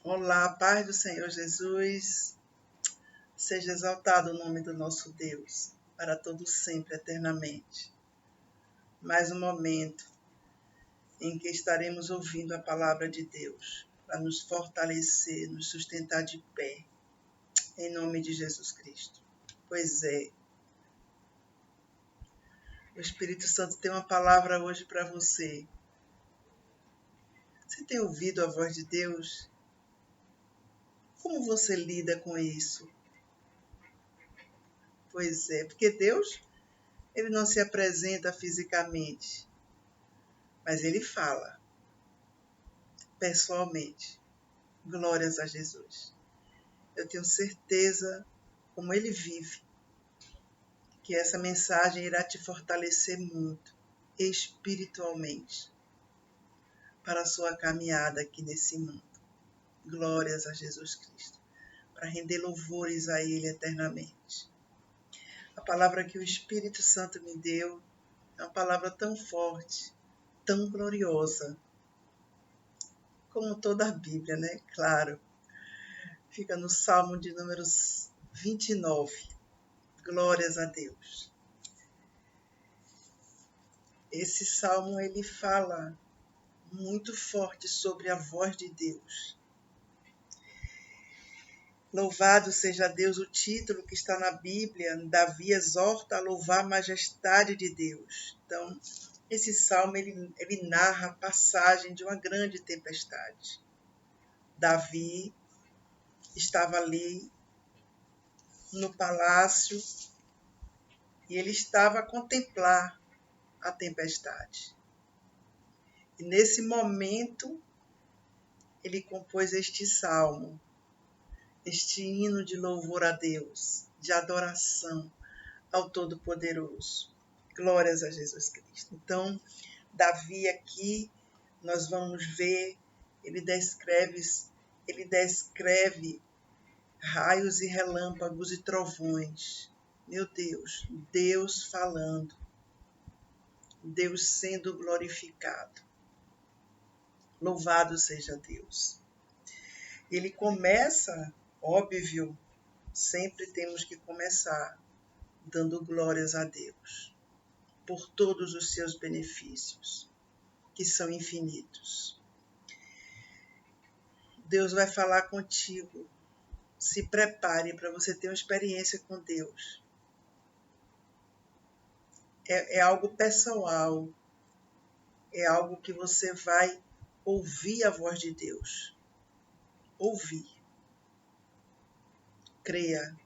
Olá, paz do Senhor Jesus, seja exaltado o nome do nosso Deus, para todo sempre, eternamente. Mais um momento em que estaremos ouvindo a palavra de Deus, para nos fortalecer, nos sustentar de pé, em nome de Jesus Cristo. Pois é, o Espírito Santo tem uma palavra hoje para você. Você tem ouvido a voz de Deus? Como você lida com isso? Pois é, porque Deus, ele não se apresenta fisicamente, mas ele fala pessoalmente. Glórias a Jesus. Eu tenho certeza, como ele vive, que essa mensagem irá te fortalecer muito, espiritualmente, para a sua caminhada aqui nesse mundo. Glórias a Jesus Cristo, para render louvores a Ele eternamente. A palavra que o Espírito Santo me deu é uma palavra tão forte, tão gloriosa, como toda a Bíblia, né? Claro. Fica no Salmo de números 29. Glórias a Deus. Esse salmo ele fala muito forte sobre a voz de Deus. Louvado seja Deus, o título que está na Bíblia, Davi exorta a louvar a majestade de Deus. Então, esse salmo ele narra a passagem de uma grande tempestade. Davi estava ali no palácio e ele estava a contemplar a tempestade. E nesse momento, ele compôs este salmo, este hino de louvor a Deus, de adoração ao Todo-Poderoso. Glórias a Jesus Cristo. Então, Davi aqui, nós vamos ver, ele descreve raios e relâmpagos e trovões. Meu Deus, Deus falando, Deus sendo glorificado. Louvado seja Deus. Ele começa, óbvio, sempre temos que começar dando glórias a Deus por todos os seus benefícios, que são infinitos. Deus vai falar contigo. Se prepare para você ter uma experiência com Deus. É algo pessoal. É algo que você vai ouvir a voz de Deus. Ouvir. Creia.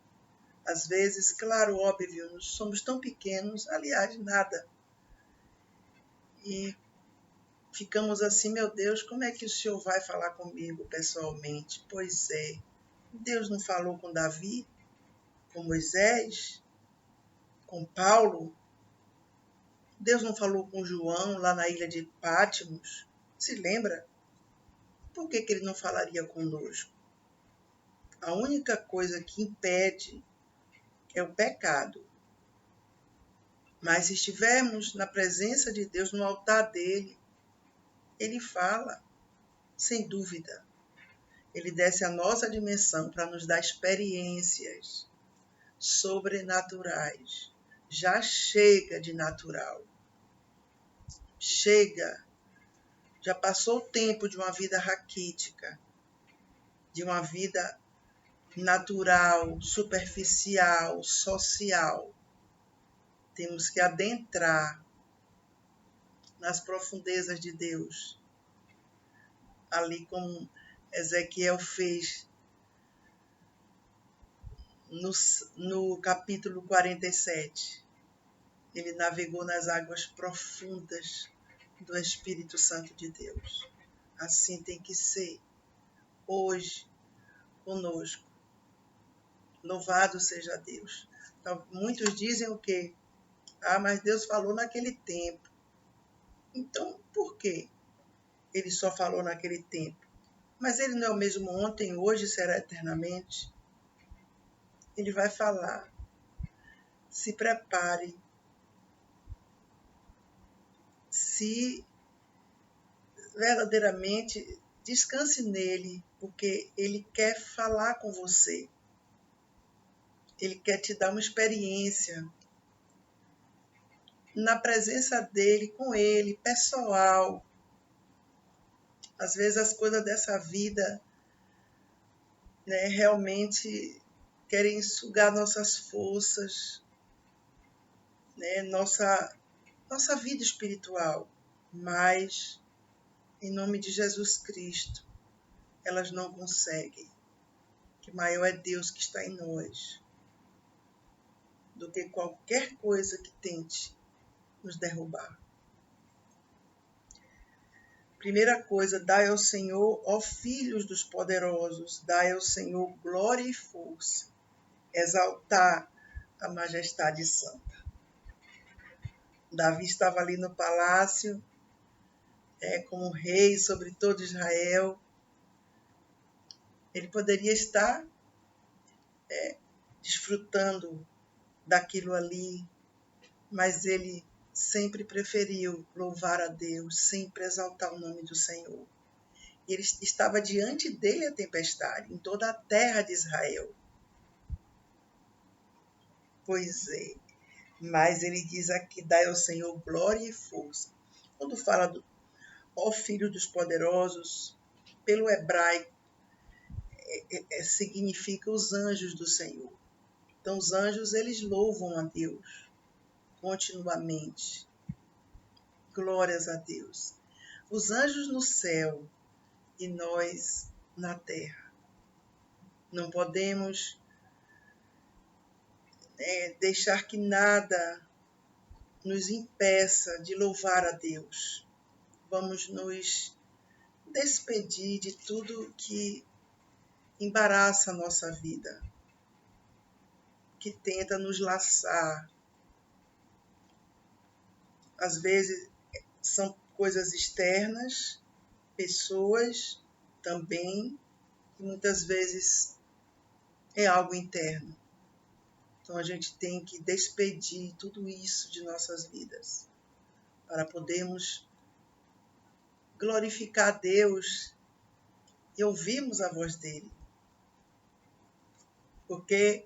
Às vezes, claro, óbvio, nós somos tão pequenos, aliás, nada. E ficamos assim, meu Deus, como é que o Senhor vai falar comigo pessoalmente? Pois é, Deus não falou com Davi, com Moisés, com Paulo? Deus não falou com João lá na ilha de Patmos? Se lembra? Por que ele não falaria conosco? A única coisa que impede é o pecado. Mas se estivermos na presença de Deus, no altar dele, ele fala, sem dúvida. Ele desce a nossa dimensão para nos dar experiências sobrenaturais. Já chega de natural. Chega. Já passou o tempo de uma vida raquítica, de uma vida natural, superficial, social. Temos que adentrar nas profundezas de Deus, ali como Ezequiel fez no capítulo 47. Ele navegou nas águas profundas do Espírito Santo de Deus. Assim tem que ser hoje conosco. Louvado seja Deus. Então, muitos dizem o quê? Mas Deus falou naquele tempo. Então, por quê? Ele só falou naquele tempo. Mas ele não é o mesmo ontem, hoje, será eternamente. Ele vai falar. Se prepare. Se verdadeiramente descanse nele, porque ele quer falar com você. Ele quer te dar uma experiência na presença dele, com ele, pessoal. Às vezes as coisas dessa vida, né, realmente querem sugar nossas forças, né, nossa vida espiritual. Mas, em nome de Jesus Cristo, elas não conseguem. Que maior é Deus que está em nós do que qualquer coisa que tente nos derrubar. Primeira coisa, dai ao Senhor, ó filhos dos poderosos, dai ao Senhor glória e força, exaltar a majestade santa. Davi estava ali no palácio, como rei sobre todo Israel. Ele poderia estar desfrutando daquilo ali, mas ele sempre preferiu louvar a Deus, sempre exaltar o nome do Senhor. Ele estava diante dele a tempestade, em toda a terra de Israel. Pois é, mas ele diz aqui, dai ao Senhor glória e força. Quando fala do ó filho dos poderosos, pelo hebraico, significa os anjos do Senhor. Então os anjos, eles louvam a Deus continuamente. Glórias a Deus. Os anjos no céu e nós na terra. Não podemos deixar que nada nos impeça de louvar a Deus. Vamos nos despedir de tudo que embaraça a nossa vida, que tenta nos laçar. Às vezes são coisas externas, pessoas também, e muitas vezes é algo interno. Então a gente tem que despedir tudo isso de nossas vidas, para podermos glorificar a Deus e ouvirmos a voz dele. Porque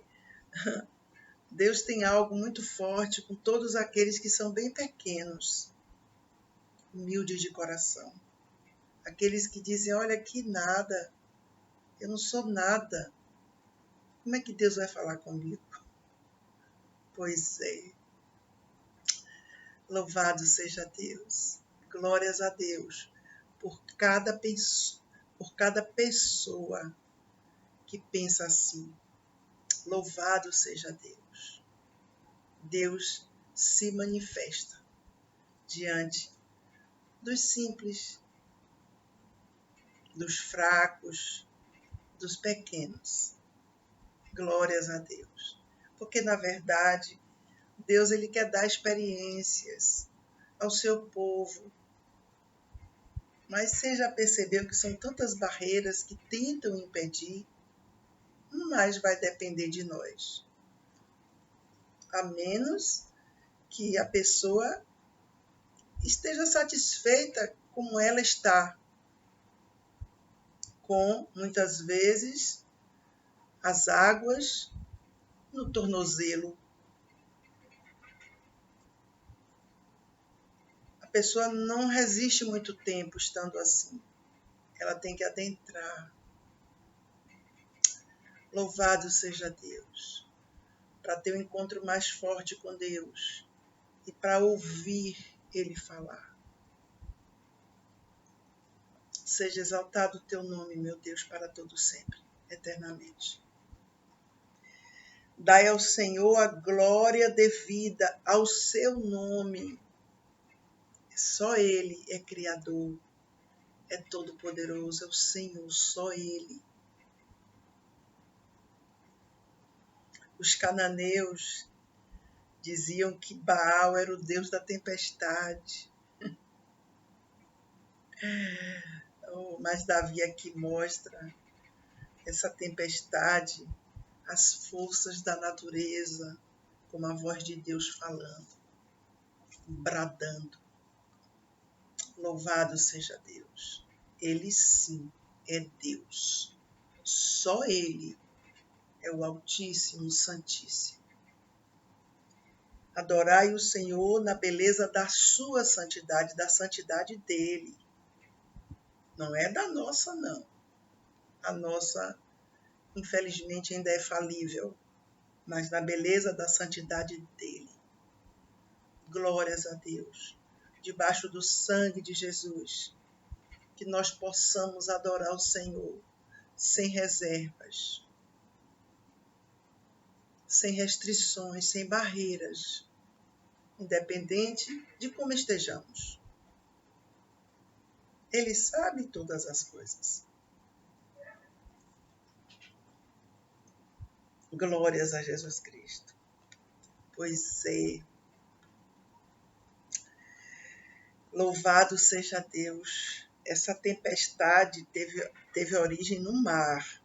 Deus tem algo muito forte com todos aqueles que são bem pequenos, humildes de coração. Aqueles que dizem, olha, que nada, eu não sou nada. Como é que Deus vai falar comigo? Pois é. Louvado seja Deus. Glórias a Deus por cada pessoa que pensa assim. Louvado seja Deus. Deus se manifesta diante dos simples, dos fracos, dos pequenos. Glórias a Deus. Porque, na verdade, Deus ele quer dar experiências ao seu povo. Mas você já percebeu que são tantas barreiras que tentam impedir? Mas vai depender de nós. A menos que a pessoa esteja satisfeita como ela está, com, muitas vezes, as águas no tornozelo. A pessoa não resiste muito tempo estando assim. Ela tem que adentrar. Louvado seja Deus, para ter um encontro mais forte com Deus e para ouvir Ele falar. Seja exaltado o teu nome, meu Deus, para todo sempre, eternamente. Dai ao Senhor a glória devida ao seu nome. Só Ele é Criador, é Todo-Poderoso, é o Senhor, só Ele. Os cananeus diziam que Baal era o Deus da tempestade. Mas Davi aqui mostra essa tempestade, as forças da natureza, como a voz de Deus falando, bradando. Louvado seja Deus. Ele sim é Deus. Só Ele é o Altíssimo, Santíssimo. Adorai o Senhor na beleza da sua santidade, da santidade dele. Não é da nossa, não. A nossa, infelizmente, ainda é falível, mas na beleza da santidade dele. Glórias a Deus. Debaixo do sangue de Jesus, que nós possamos adorar o Senhor sem reservas, sem restrições, sem barreiras, independente de como estejamos. Ele sabe todas as coisas. Glórias a Jesus Cristo. Pois é. Louvado seja Deus. Essa tempestade teve origem no mar.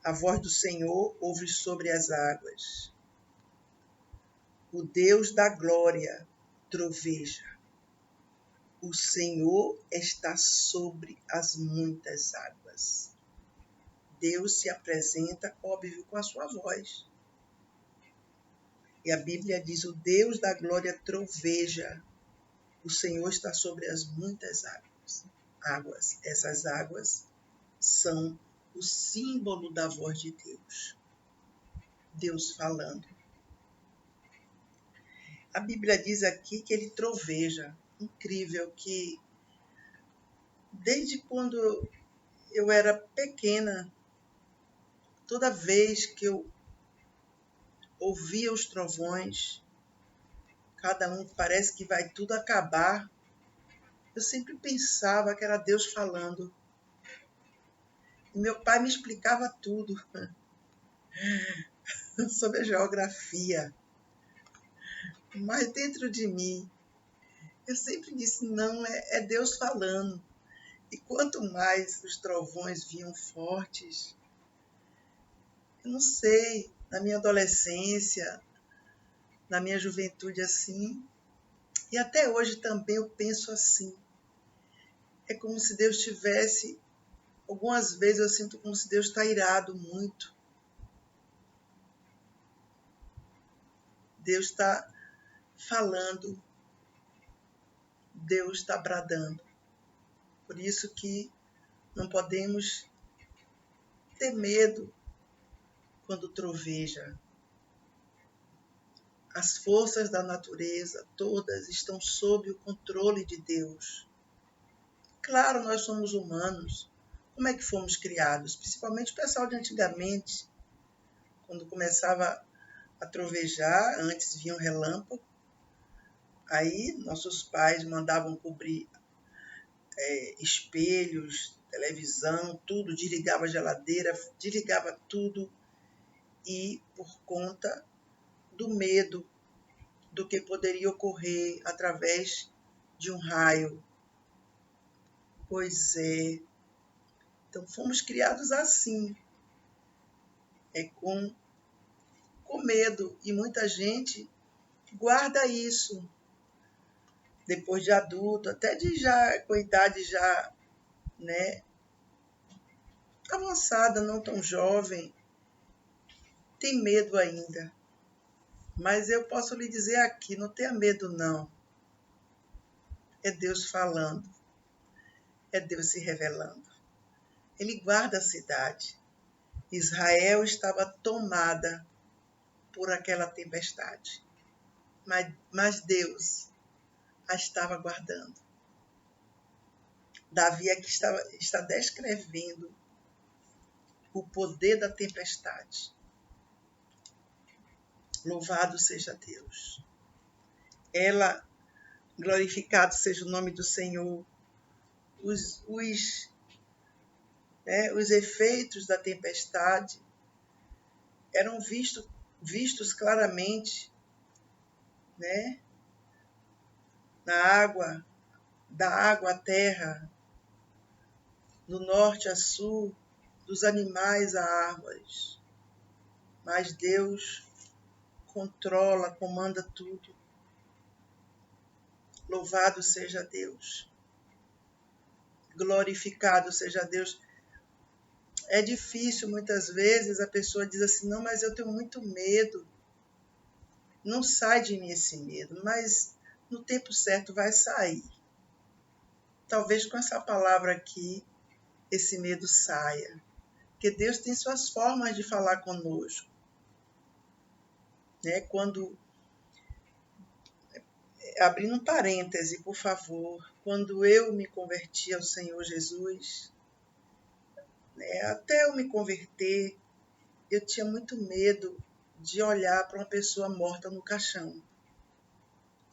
A voz do Senhor ouve sobre as águas. O Deus da glória troveja. O Senhor está sobre as muitas águas. Deus se apresenta, óbvio, com a sua voz. E a Bíblia diz, o Deus da glória troveja. O Senhor está sobre as muitas águas. Essas águas são o símbolo da voz de Deus. Deus falando. A Bíblia diz aqui que ele troveja. Incrível que desde quando eu era pequena, toda vez que eu ouvia os trovões, cada um parece que vai tudo acabar, eu sempre pensava que era Deus falando. E meu pai me explicava tudo sobre a geografia. Mas dentro de mim, eu sempre disse, não, é Deus falando. E quanto mais os trovões vinham fortes, eu não sei, na minha adolescência, na minha juventude assim, e até hoje também eu penso assim. É como se Deus tivesse, algumas vezes eu sinto como se Deus está irado muito. Deus está falando, Deus está bradando. Por isso que não podemos ter medo quando troveja. As forças da natureza, todas, estão sob o controle de Deus. Claro, nós somos humanos. Como é que fomos criados? Principalmente o pessoal de antigamente, quando começava a trovejar, antes vinha um relâmpago, aí nossos pais mandavam cobrir espelhos, televisão, tudo, desligava a geladeira, desligava tudo, e por conta do medo do que poderia ocorrer através de um raio. Pois é. Então fomos criados assim, com medo, e muita gente guarda isso depois de adulto, até de já com idade já, né, avançada, não tão jovem, tem medo ainda. Mas eu posso lhe dizer aqui, não tenha medo não. É Deus falando, é Deus se revelando. Ele guarda a cidade. Israel estava tomada por aquela tempestade, mas Deus a estava guardando. Davi aqui está descrevendo o poder da tempestade. Louvado seja Deus. Glorificado seja o nome do Senhor. Os efeitos da tempestade eram vistos claramente, né? Na água, da água à terra, do norte a sul, dos animais a árvores. Mas Deus controla, comanda tudo. Louvado seja Deus. Glorificado seja Deus. É difícil, muitas vezes, a pessoa diz assim, não, mas eu tenho muito medo. Não sai de mim esse medo, mas no tempo certo vai sair. Talvez com essa palavra aqui, esse medo saia. Porque Deus tem suas formas de falar conosco. Né? Abrindo um parêntese, por favor, quando eu me converti ao Senhor Jesus, né, até eu me converter, eu tinha muito medo de olhar para uma pessoa morta no caixão.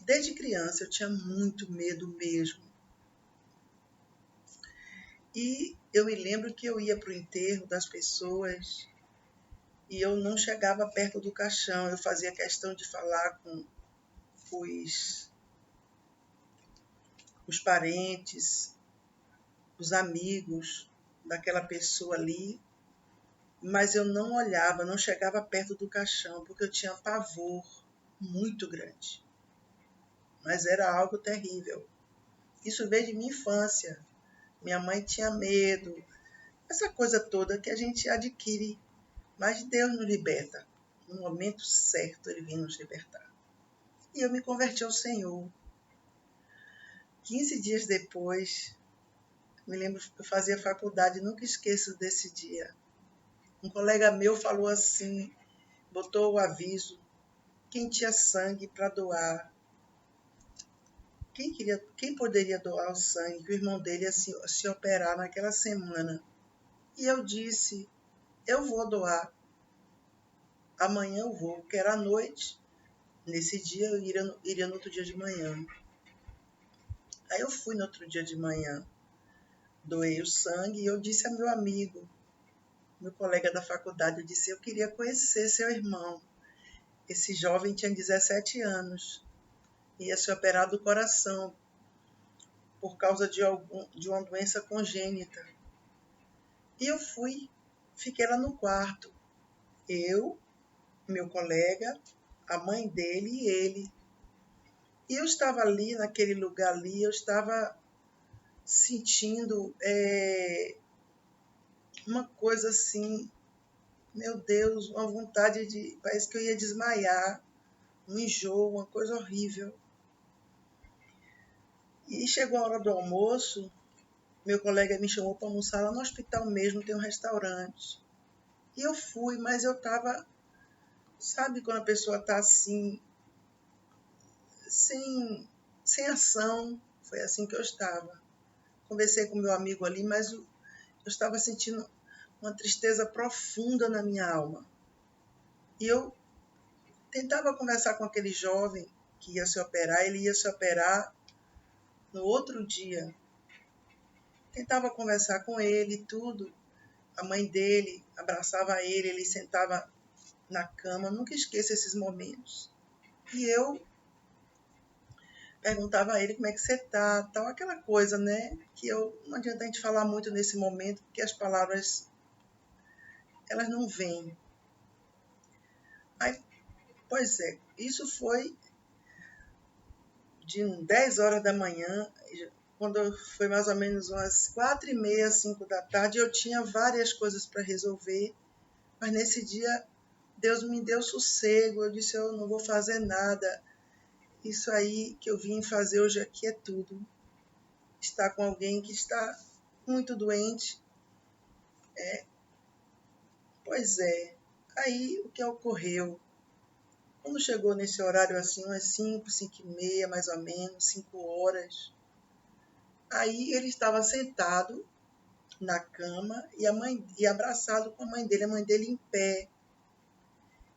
Desde criança eu tinha muito medo mesmo. E eu me lembro que eu ia para o enterro das pessoas e eu não chegava perto do caixão. Eu fazia questão de falar com os parentes, os amigos daquela pessoa ali, mas eu não olhava, não chegava perto do caixão, porque eu tinha pavor muito grande. Mas era algo terrível. Isso veio de minha infância. Minha mãe tinha medo, essa coisa toda que a gente adquire, mas Deus nos liberta. No momento certo, Ele vem nos libertar. E eu me converti ao Senhor. 15 dias depois, me lembro que eu fazia faculdade, nunca esqueço desse dia. Um colega meu falou assim, botou o aviso, quem tinha sangue para doar, quem poderia doar o sangue, que o irmão dele ia se operar naquela semana. E eu disse, eu vou doar, amanhã eu vou, que era à noite, nesse dia eu iria no outro dia de manhã. Aí eu fui no outro dia de manhã, doei o sangue e eu disse a meu amigo, meu colega da faculdade, eu disse, eu queria conhecer seu irmão. Esse jovem tinha 17 anos, ia se operar do coração por causa de uma doença congênita. E eu fui, fiquei lá no quarto. Eu, meu colega, a mãe dele e ele. E eu estava ali, naquele lugar ali, eu estava sentindo uma coisa assim, meu Deus, uma vontade de... Parece que eu ia desmaiar, um enjoo, uma coisa horrível. E chegou a hora do almoço, meu colega me chamou para almoçar lá no hospital mesmo, tem um restaurante. E eu fui, mas eu estava... Sabe quando a pessoa está assim, sem ação? Foi assim que eu estava. Conversei com meu amigo ali, mas eu estava sentindo uma tristeza profunda na minha alma. E eu tentava conversar com aquele jovem que ia se operar, ele ia se operar no outro dia. Tentava conversar com ele e tudo. A mãe dele abraçava ele, ele sentava na cama. Nunca esqueço esses momentos. E eu perguntava a ele como é que você tá, tal, aquela coisa, né? Que não adianta a gente falar muito nesse momento, porque as palavras, elas não vêm. Aí, pois é, isso foi de 10 horas da manhã, quando foi mais ou menos umas 4h30, 5 da tarde, eu tinha várias coisas para resolver, mas nesse dia Deus me deu sossego, eu disse, eu não vou fazer nada, isso aí que eu vim fazer hoje aqui é tudo. Estar com alguém que está muito doente, pois é, aí o que ocorreu? Quando chegou nesse horário assim, umas 5, 5h30, mais ou menos, 5 horas, aí ele estava sentado na cama e abraçado com a mãe dele em pé.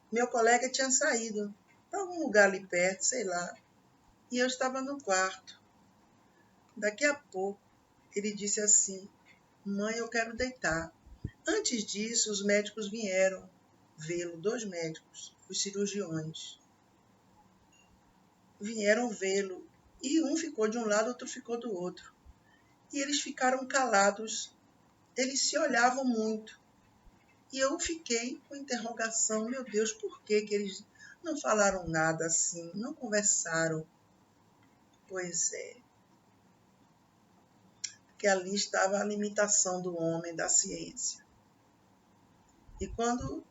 Meu colega tinha saído para algum lugar ali perto, sei lá, e eu estava no quarto. Daqui a pouco, ele disse assim, mãe, eu quero deitar. Antes disso, os médicos vieram vê-lo, 2 médicos, os cirurgiões. Vieram vê-lo e um ficou de um lado, outro ficou do outro. E eles ficaram calados, eles se olhavam muito. E eu fiquei com interrogação, meu Deus, por que eles não falaram nada assim, não conversaram? Pois é. que ali estava a limitação do homem, da ciência. E quando,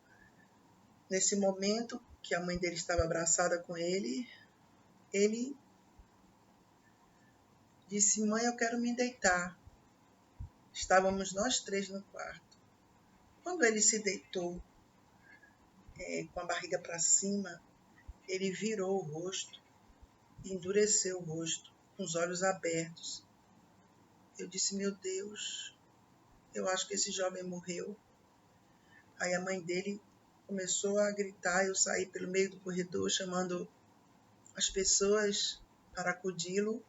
nesse momento que a mãe dele estava abraçada com ele disse: mãe, eu quero me deitar. Estávamos nós três no quarto. Quando ele se deitou, com a barriga para cima, ele virou o rosto e endureceu o rosto, com os olhos abertos. Eu disse: meu Deus, eu acho que esse jovem morreu. Aí a mãe dele começou a gritar, eu saí pelo meio do corredor chamando as pessoas para acudi-lo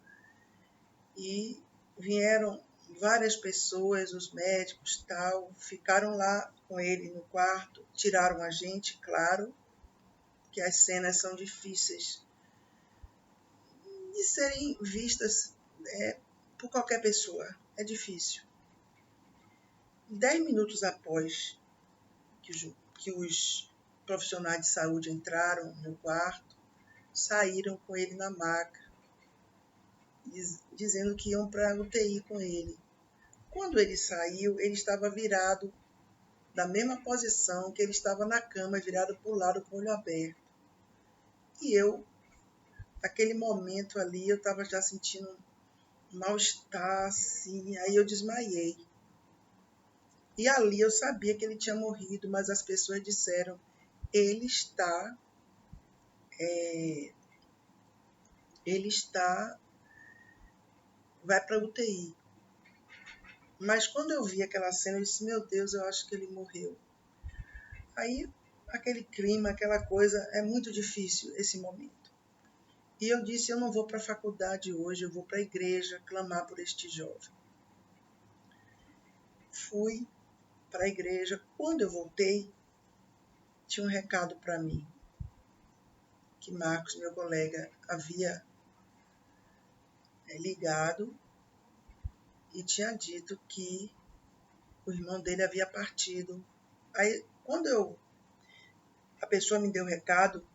e vieram várias pessoas, os médicos tal, ficaram lá com ele no quarto, tiraram a gente, claro, que as cenas são difíceis de serem vistas por qualquer pessoa, é difícil. 10 minutos após que os profissionais de saúde entraram no quarto, saíram com ele na maca, dizendo que iam para a UTI com ele. Quando ele saiu, ele estava virado da mesma posição que ele estava na cama, virado para o lado com o olho aberto. E eu, naquele momento ali, eu estava já sentindo um mal-estar, assim, aí eu desmaiei. E ali eu sabia que ele tinha morrido, mas as pessoas disseram: ele vai para a UTI. Mas quando eu vi aquela cena, eu disse: meu Deus, eu acho que ele morreu. Aí, aquele clima, aquela coisa, é muito difícil esse momento. E eu disse: eu não vou para a faculdade hoje, eu vou para a igreja clamar por este jovem. Fui para a igreja. Quando eu voltei, tinha um recado para mim, que Marcos, meu colega, havia ligado e tinha dito que o irmão dele havia partido. Aí, quando a pessoa me deu o recado,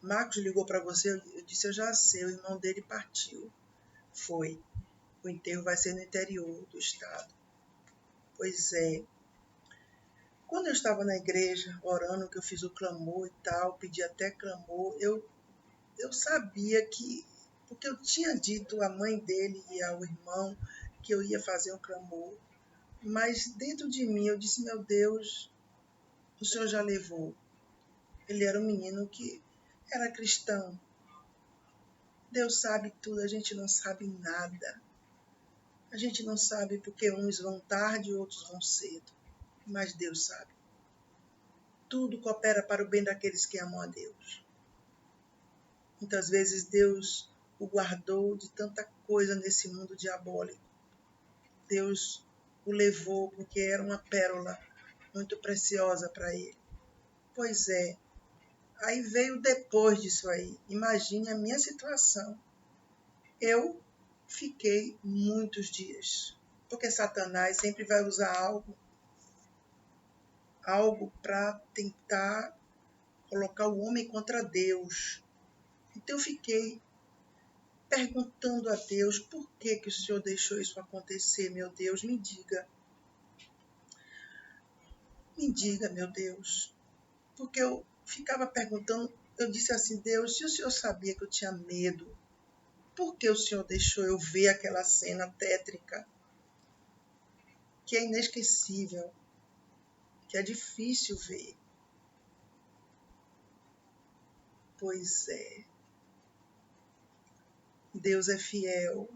Marcos ligou para você, eu disse: eu já sei, o irmão dele partiu. Foi. O enterro vai ser no interior do estado. Pois é. Quando eu estava na igreja, orando, que eu fiz o clamor e tal, pedi até clamor, eu sabia que, porque eu tinha dito à mãe dele e ao irmão que eu ia fazer um clamor, mas dentro de mim eu disse: meu Deus, o Senhor já levou. Ele era um menino que era cristão. Deus sabe tudo, a gente não sabe nada. A gente não sabe porque uns vão tarde e outros vão cedo. Mas Deus sabe. Tudo coopera para o bem daqueles que amam a Deus. Muitas vezes Deus o guardou de tanta coisa nesse mundo diabólico. Deus o levou porque era uma pérola muito preciosa para ele. Pois é. Aí veio depois disso aí. Imagine a minha situação. Eu fiquei muitos dias. Porque Satanás sempre vai usar algo para tentar colocar o homem contra Deus. Então eu fiquei perguntando a Deus: por que o Senhor deixou isso acontecer, meu Deus? Me diga. Me diga, meu Deus. Porque eu ficava perguntando, eu disse assim: Deus, se o Senhor sabia que eu tinha medo, por que o Senhor deixou eu ver aquela cena tétrica, que é inesquecível, que é difícil ver? Pois é. Deus é fiel.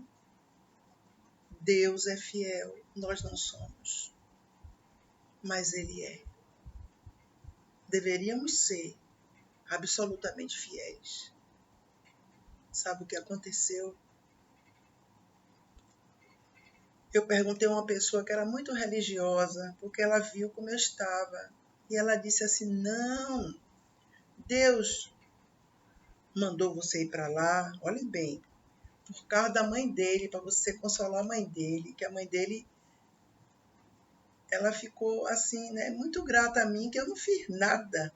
Deus é fiel. Nós não somos. Mas Ele é. Deveríamos ser absolutamente fiéis. Sabe o que aconteceu? Eu perguntei a uma pessoa que era muito religiosa, porque ela viu como eu estava. E ela disse assim: não, Deus mandou você ir para lá, olhe bem, por causa da mãe dele, para você consolar a mãe dele, que a mãe dele, ela ficou assim, né, muito grata a mim, que eu não fiz nada.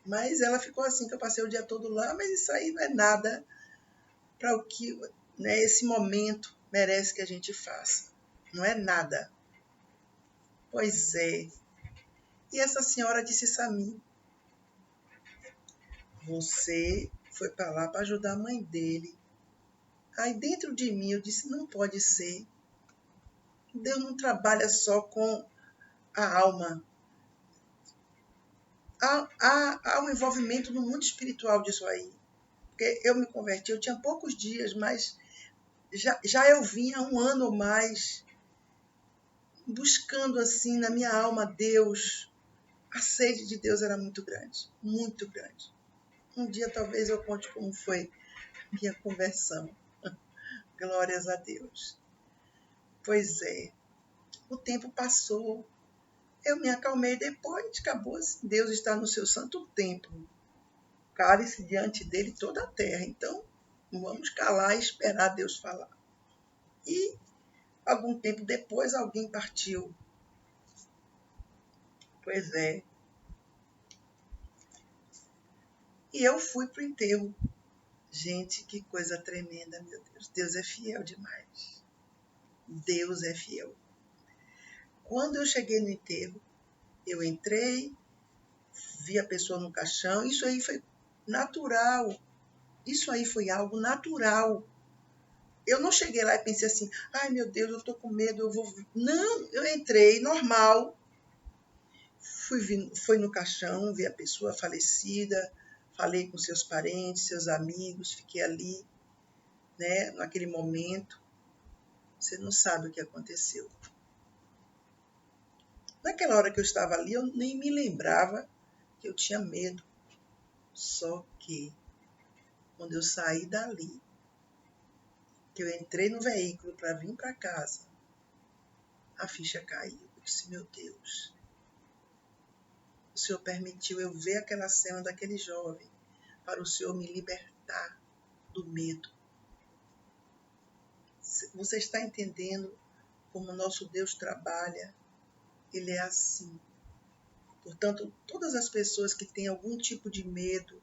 Mas ela ficou assim, que eu passei o dia todo lá, mas isso aí não é nada para o que, né, esse momento merece que a gente faça. não é nada. Pois é. E essa senhora disse isso a mim. Você foi para lá para ajudar a mãe dele. Aí dentro de mim eu disse, não pode ser. Deus não trabalha só com a alma. Há um envolvimento no mundo espiritual disso aí. Porque eu me converti, eu tinha poucos dias, mas já eu vinha há um ano ou mais buscando assim na minha alma Deus. A sede de Deus era muito grande, muito grande. Um dia talvez eu conte como foi minha conversão. Glórias a Deus. Pois é, o tempo passou, eu me acalmei depois, acabou assim. Deus está no seu santo templo. Cale-se diante dele toda a terra. Então, vamos calar e esperar Deus falar. E, algum tempo depois, alguém partiu. Pois é. E eu fui para o enterro. Gente, que coisa tremenda, meu Deus. Deus é fiel demais. Deus é fiel. Quando eu cheguei no enterro, eu entrei, vi a pessoa no caixão. Isso aí foi natural. Isso aí foi algo natural. Eu não cheguei lá e pensei assim, ai meu Deus, eu estou com medo, eu vou... Não, eu entrei normal, fui no caixão, vi a pessoa falecida, falei com seus parentes, seus amigos, fiquei ali, né, naquele momento. Você não sabe o que aconteceu. Naquela hora que eu estava ali, eu nem me lembrava que eu tinha medo. Só que, quando eu saí dali, que eu entrei no veículo para vir para casa, a ficha caiu. Eu disse, meu Deus, o Senhor permitiu eu ver aquela cena daquele jovem para o Senhor me libertar do medo. Você está entendendo como o nosso Deus trabalha? Ele é assim. Portanto, todas as pessoas que têm algum tipo de medo,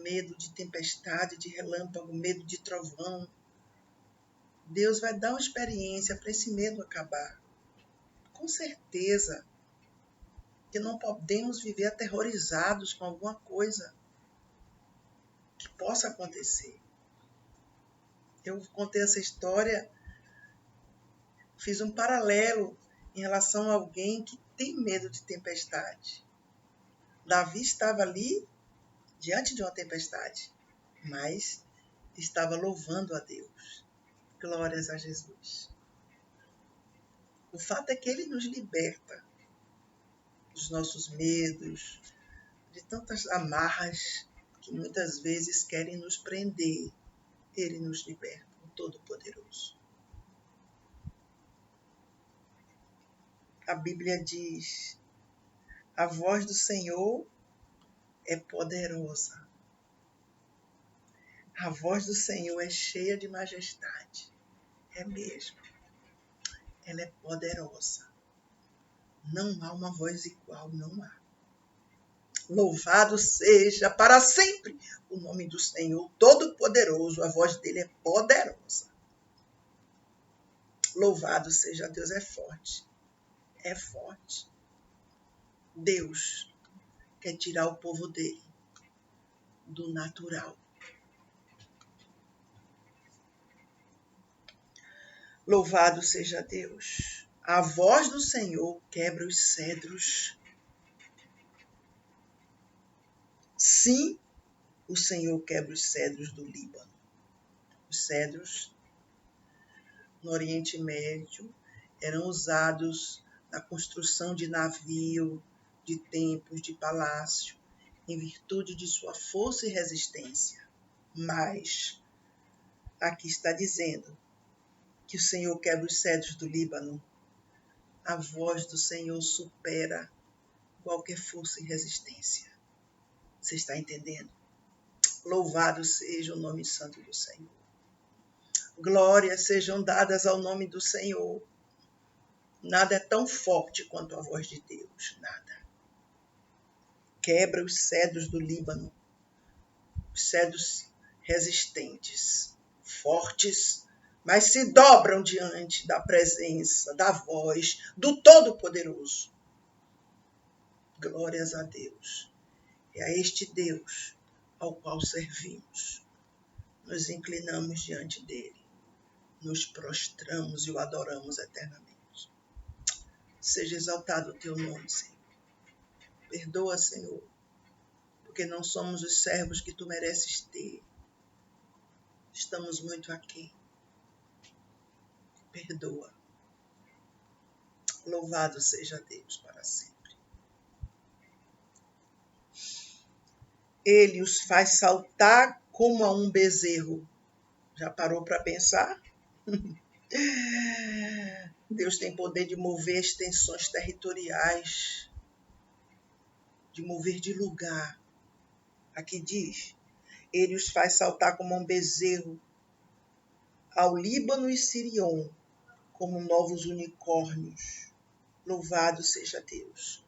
medo de tempestade, de relâmpago, medo de trovão, Deus vai dar uma experiência para esse medo acabar. Com certeza que não podemos viver aterrorizados com alguma coisa que possa acontecer. Eu contei essa história, fiz um paralelo em relação a alguém que tem medo de tempestade. Davi estava ali diante de uma tempestade, mas estava louvando a Deus. Glórias a Jesus. O fato é que Ele nos liberta dos nossos medos, de tantas amarras que muitas vezes querem nos prender. Ele nos liberta, o Todo-Poderoso. A Bíblia diz, a voz do Senhor é poderosa. A voz do Senhor é cheia de majestade. É mesmo. Ela é poderosa. Não há uma voz igual, não há. Louvado seja para sempre o nome do Senhor Todo-Poderoso. A voz dele é poderosa. Louvado seja Deus, é forte. É forte. Deus quer tirar o povo dele do natural. Louvado seja Deus. A voz do Senhor quebra os cedros. Sim, o Senhor quebra os cedros do Líbano. Os cedros no Oriente Médio eram usados na construção de navio, de templos, de palácio, em virtude de sua força e resistência. Mas aqui está dizendo que o Senhor quebra os cedros do Líbano. A voz do Senhor supera qualquer força e resistência. Você está entendendo? Louvado seja o nome santo do Senhor. Glórias sejam dadas ao nome do Senhor. Nada é tão forte quanto a voz de Deus. Nada. Quebra os cedros do Líbano. Os cedros resistentes, fortes, mas se dobram diante da presença, da voz do Todo-Poderoso. Glórias a Deus. É a este Deus ao qual servimos. Nos inclinamos diante dele, nos prostramos e o adoramos eternamente. Seja exaltado o teu nome, Senhor. Perdoa, Senhor, porque não somos os servos que tu mereces ter. Estamos muito aquém. Perdoa. Louvado seja Deus para sempre. Ele os faz saltar como a um bezerro. Já parou para pensar? Deus tem poder de mover extensões territoriais, de mover de lugar. Aqui diz, ele os faz saltar como um bezerro ao Líbano e Sirion, como novos unicórnios. Louvado seja Deus.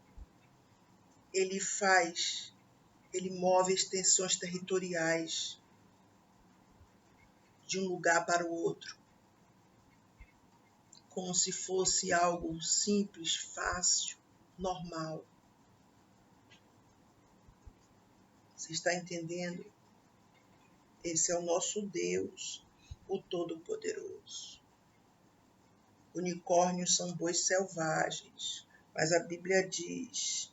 Ele move extensões territoriais de um lugar para o outro, como se fosse algo simples, fácil, normal. Você está entendendo? Esse é o nosso Deus, o Todo-Poderoso. Unicórnios são bois selvagens, mas a Bíblia diz,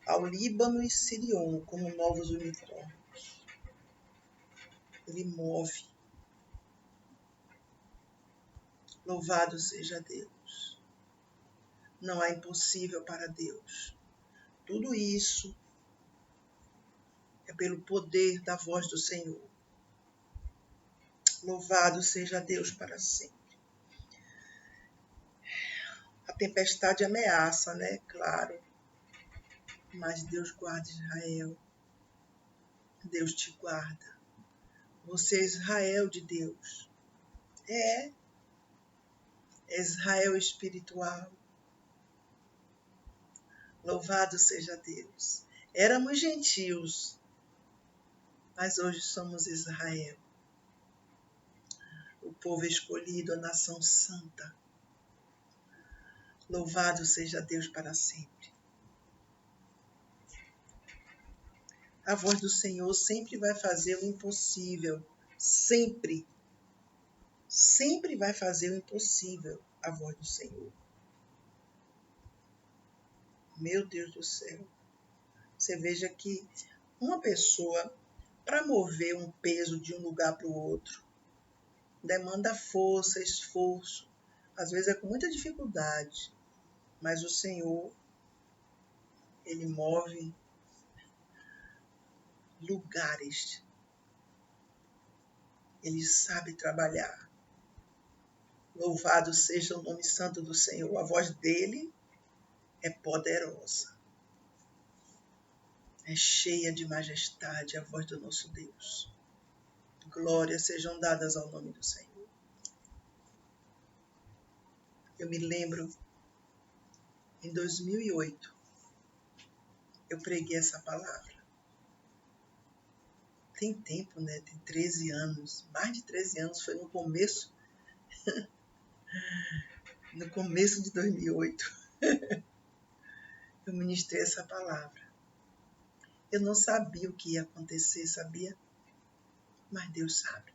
ao Líbano e Sirion, como novos unicórnios. Ele move. Louvado seja Deus. Não há impossível para Deus. Tudo isso é pelo poder da voz do Senhor. Louvado seja Deus para sempre. A tempestade ameaça, né? Claro. Mas Deus guarda Israel. Deus te guarda. Você é Israel de Deus. É Israel espiritual. Louvado seja Deus. Éramos gentios, mas hoje somos Israel. O povo escolhido, a nação santa. Louvado seja Deus para sempre. A voz do Senhor sempre vai fazer o impossível. Sempre. Sempre vai fazer o impossível, a voz do Senhor. Meu Deus do céu. Você veja que uma pessoa, para mover um peso de um lugar para o outro, demanda força, esforço. Às vezes é com muita dificuldade. Mas o Senhor, Ele move lugares. Ele sabe trabalhar. Louvado seja o nome santo do Senhor. A voz dele é poderosa. É cheia de majestade a voz do nosso Deus. Glórias sejam dadas ao nome do Senhor. Eu me lembro, em 2008, eu preguei essa palavra. Tem tempo, né? Tem 13 anos. Mais de 13 anos. Foi no começo de 2008. Eu ministrei essa palavra. Eu não sabia o que ia acontecer, sabia? Mas Deus sabe.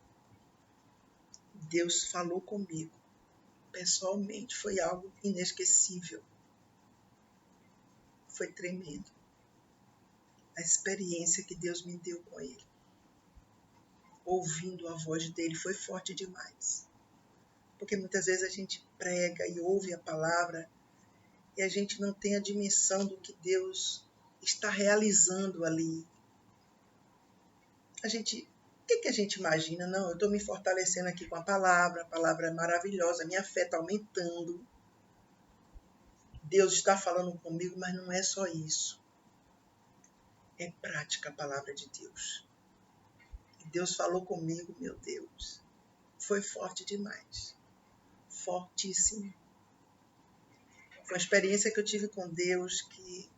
Deus falou comigo, pessoalmente. Foi algo inesquecível. Foi tremendo. A experiência que Deus me deu com Ele. Ouvindo a voz dele foi forte demais. Porque muitas vezes a gente prega e ouve a palavra e a gente não tem a dimensão do que Deus está realizando ali. O que a gente imagina? Não, eu estou me fortalecendo aqui com a palavra é maravilhosa, minha fé está aumentando. Deus está falando comigo, mas não é só isso. É prática a palavra de Deus. E Deus falou comigo, meu Deus, foi forte demais. Fortíssimo. Foi uma experiência que eu tive com Deus que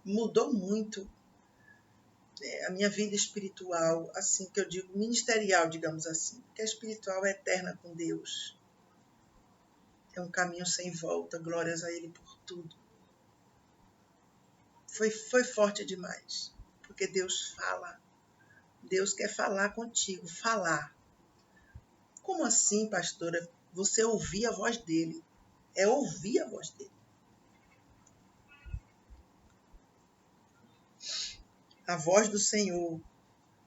mudou muito a minha vida espiritual, assim que eu digo, ministerial, digamos assim, porque a espiritual é eterna com Deus. É um caminho sem volta, glórias a Ele por tudo. Foi forte demais, porque Deus fala. Deus quer falar contigo, falar. Como assim, pastora? Você ouvir a voz dele. É ouvir a voz dele. A voz do Senhor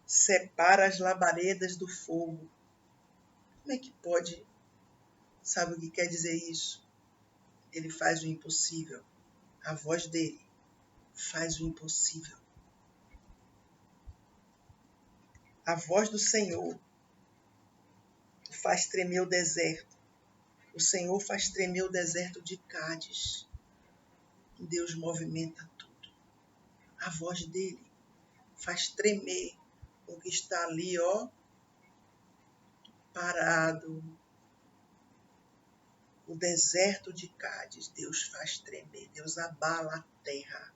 separa as labaredas do fogo. Como é que pode? Sabe o que quer dizer isso? Ele faz o impossível. A voz dele faz o impossível. A voz do Senhor faz tremer o deserto. O Senhor faz tremer o deserto de Cádiz. Deus movimenta tudo. A voz dele faz tremer o que está ali, parado. O deserto de Cádiz, Deus faz tremer, Deus abala a terra.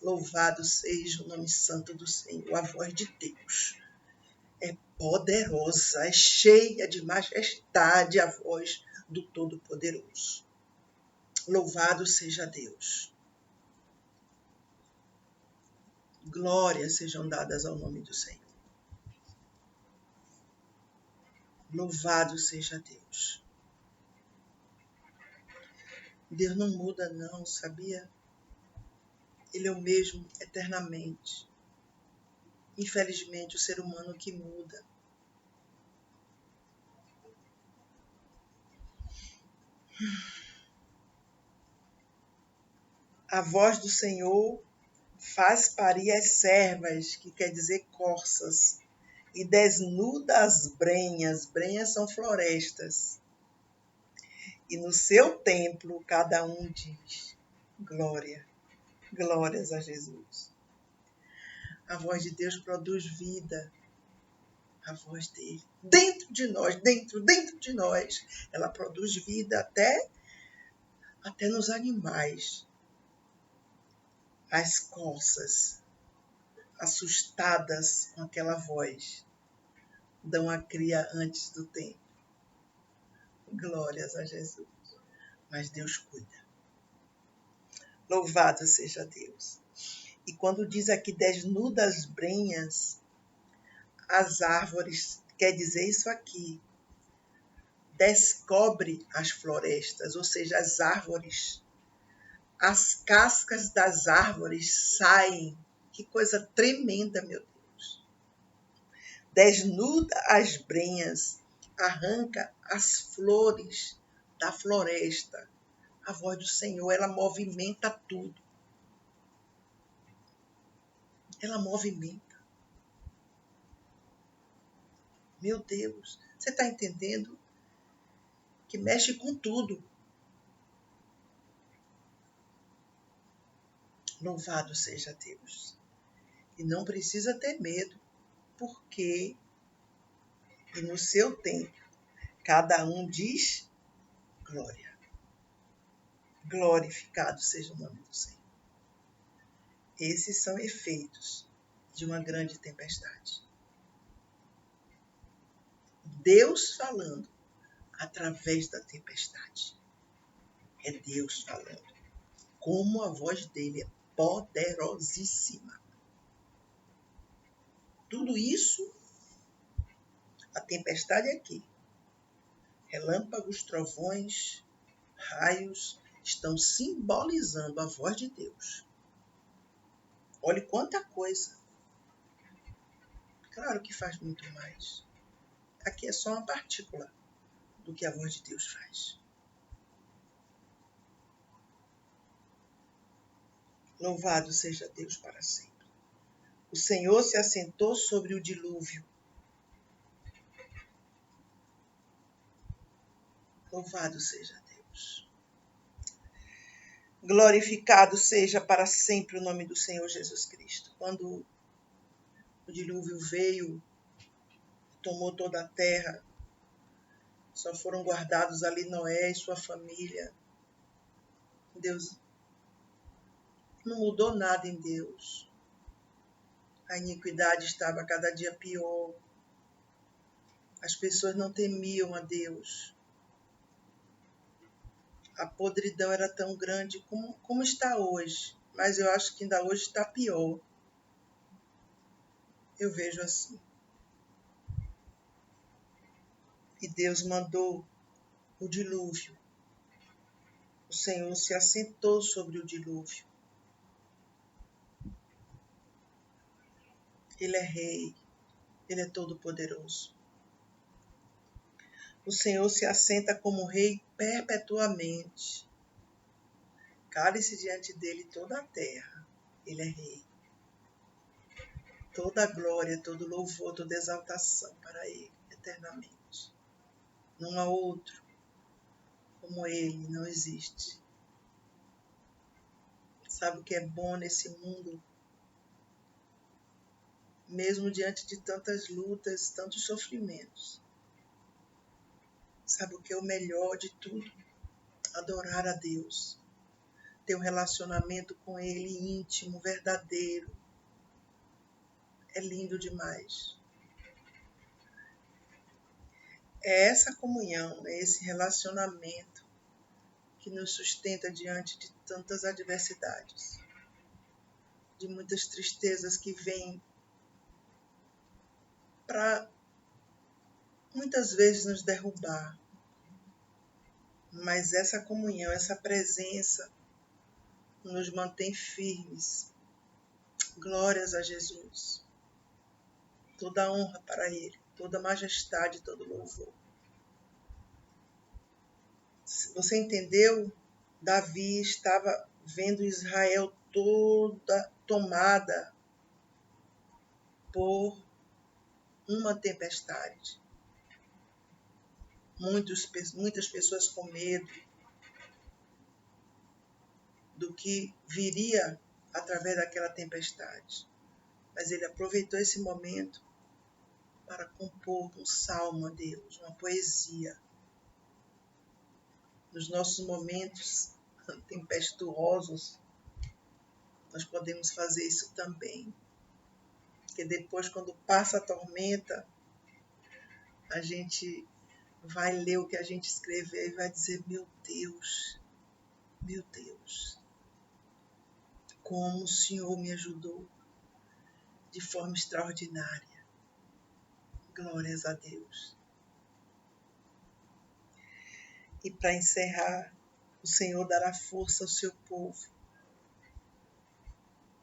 Louvado seja o nome santo do Senhor. A voz de Deus é poderosa, é cheia de majestade a voz do Todo-Poderoso. Louvado seja Deus. Glórias sejam dadas ao nome do Senhor. Louvado seja Deus. Deus não muda não, sabia? Ele é o mesmo eternamente. Infelizmente, o ser humano que muda. A voz do Senhor faz parir as servas, que quer dizer corças, e desnuda as brenhas. Brenhas são florestas. E no seu templo cada um diz: glória, glórias a Jesus. A voz de Deus produz vida. A voz dele, dentro de nós, dentro de nós, ela produz vida até nos animais. As corças, assustadas com aquela voz, dão a cria antes do tempo. Glórias a Jesus. Mas Deus cuida. Louvado seja Deus. E quando diz aqui desnuda as brenhas, as árvores, quer dizer isso aqui. Descobre as florestas, ou seja, as árvores. As cascas das árvores saem. Que coisa tremenda, meu Deus. Desnuda as brenhas, arranca as flores da floresta. A voz do Senhor, ela movimenta tudo. Ela movimenta. Meu Deus, você está entendendo? Que mexe com tudo. Louvado seja Deus. E não precisa ter medo, porque e no seu tempo, cada um diz glória. Glorificado seja o nome do Senhor. Esses são efeitos de uma grande tempestade. Deus falando através da tempestade. É Deus falando. Como a voz dele é poderosíssima. Tudo isso, a tempestade aqui, relâmpagos, trovões, raios, estão simbolizando a voz de Deus. Olhe quanta coisa. Claro que faz muito mais. Aqui é só uma partícula do que a voz de Deus faz. Louvado seja Deus para sempre. O Senhor se assentou sobre o dilúvio. Louvado seja Deus. Glorificado seja para sempre o nome do Senhor Jesus Cristo. Quando o dilúvio veio, tomou toda a terra, só foram guardados ali Noé e sua família. Deus não mudou nada em Deus. A iniquidade estava cada dia pior. As pessoas não temiam a Deus. A podridão era tão grande como está hoje. Mas eu acho que ainda hoje está pior. Eu vejo assim. E Deus mandou o dilúvio. O Senhor se assentou sobre o dilúvio. Ele é rei. Ele é todo-poderoso. O Senhor se assenta como rei perpetuamente. Cale-se diante dele toda a terra. Ele é rei. Toda glória, todo louvor, toda exaltação para ele, eternamente. Não há outro como ele, não existe. Sabe o que é bom nesse mundo? Mesmo diante de tantas lutas, tantos sofrimentos. Sabe o que é o melhor de tudo? Adorar a Deus. Ter um relacionamento com ele íntimo, verdadeiro. É lindo demais. É essa comunhão, é esse relacionamento que nos sustenta diante de tantas adversidades, de muitas tristezas que vêm para muitas vezes nos derrubar. Mas essa comunhão, essa presença nos mantém firmes. Glórias a Jesus. Toda honra para Ele, toda majestade, todo louvor. Você entendeu? Davi estava vendo Israel toda tomada por uma tempestade. Muitas pessoas com medo do que viria através daquela tempestade. Mas ele aproveitou esse momento para compor um salmo a Deus, uma poesia. Nos nossos momentos tempestuosos, nós podemos fazer isso também. Porque depois, quando passa a tormenta, a gente vai ler o que a gente escreveu e vai dizer: meu Deus, como o Senhor me ajudou de forma extraordinária. Glórias a Deus. E para encerrar, o Senhor dará força ao seu povo.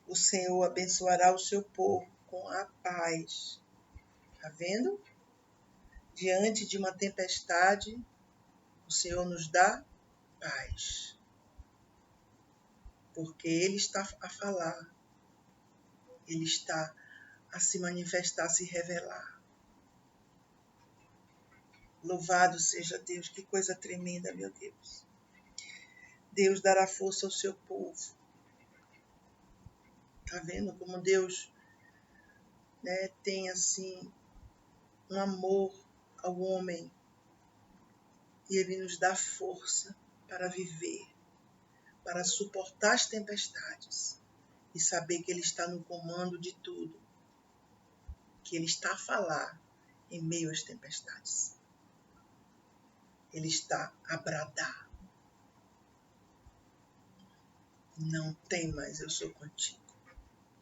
O Senhor abençoará o seu povo com a paz. Está vendo? Diante de uma tempestade, o Senhor nos dá paz. Porque Ele está a falar. Ele está a se manifestar, a se revelar. Louvado seja Deus, que coisa tremenda, meu Deus. Deus dará força ao seu povo. Está vendo como Deus, tem assim um amor ao homem e Ele nos dá força para viver, para suportar as tempestades e saber que Ele está no comando de tudo, que Ele está a falar em meio às tempestades. Ele está a bradar. Não temas, eu sou contigo.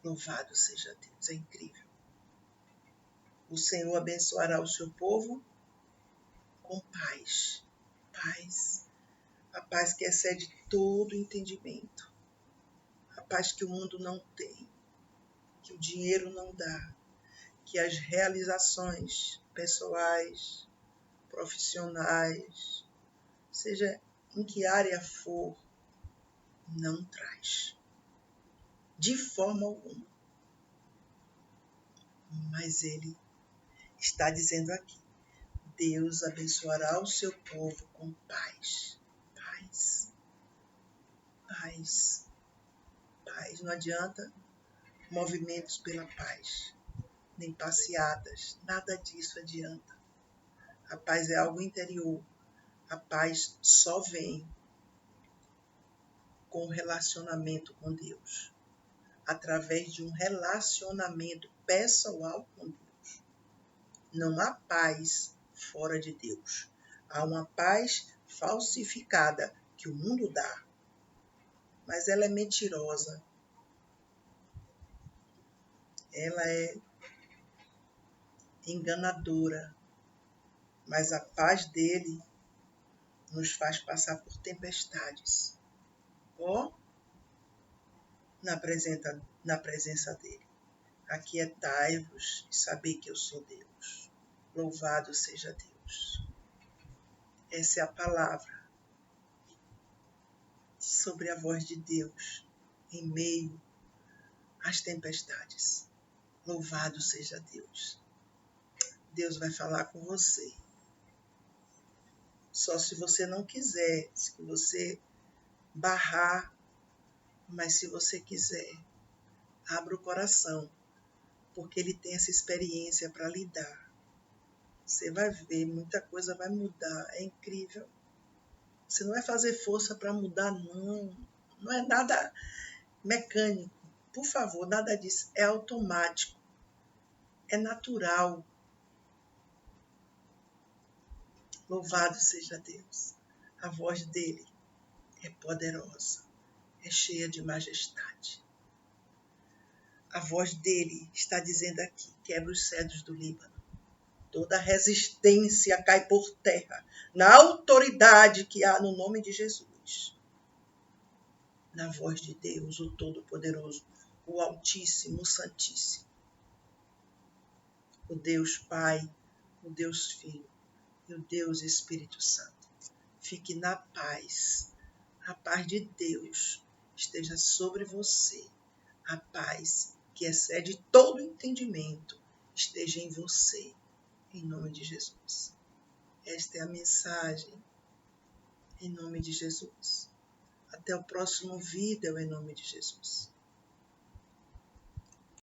Louvado seja Deus, é incrível. O Senhor abençoará o seu povo com paz. Paz. A paz que excede todo entendimento. A paz que o mundo não tem, que o dinheiro não dá, que as realizações pessoais, profissionais, seja em que área for, não traz. De forma alguma. Mas Ele está dizendo aqui: Deus abençoará o seu povo com paz. Paz. Paz. Paz. Não adianta movimentos pela paz, nem passeadas. Nada disso adianta. A paz é algo interior. A paz só vem com o relacionamento com Deus. Através de um relacionamento pessoal com Deus. Não há paz fora de Deus. Há uma paz falsificada que o mundo dá, mas ela é mentirosa. Ela é enganadora, mas a paz dele nos faz passar por tempestades. Na presença dele. Aquietai-vos e sabei que eu sou Deus. Louvado seja Deus. Essa é a palavra sobre a voz de Deus em meio às tempestades. Louvado seja Deus. Deus vai falar com você. Só se você não quiser, se você barrar, mas se você quiser, abra o coração, porque ele tem essa experiência para lhe dar. Você vai ver, muita coisa vai mudar, é incrível. Você não vai fazer força para mudar, não. Não é nada mecânico. Por favor, nada disso. É automático. É natural. Louvado seja Deus. A voz dele é poderosa. É cheia de majestade. A voz dele está dizendo aqui, quebra os cedros do Líbano. Toda resistência cai por terra, na autoridade que há no nome de Jesus. Na voz de Deus, o Todo-Poderoso, o Altíssimo, o Santíssimo. O Deus Pai, o Deus Filho e o Deus Espírito Santo. Fique na paz. A paz de Deus esteja sobre você. A paz que excede todo entendimento esteja em você. Em nome de Jesus. Esta é a mensagem. Em nome de Jesus. Até o próximo vídeo, em nome de Jesus.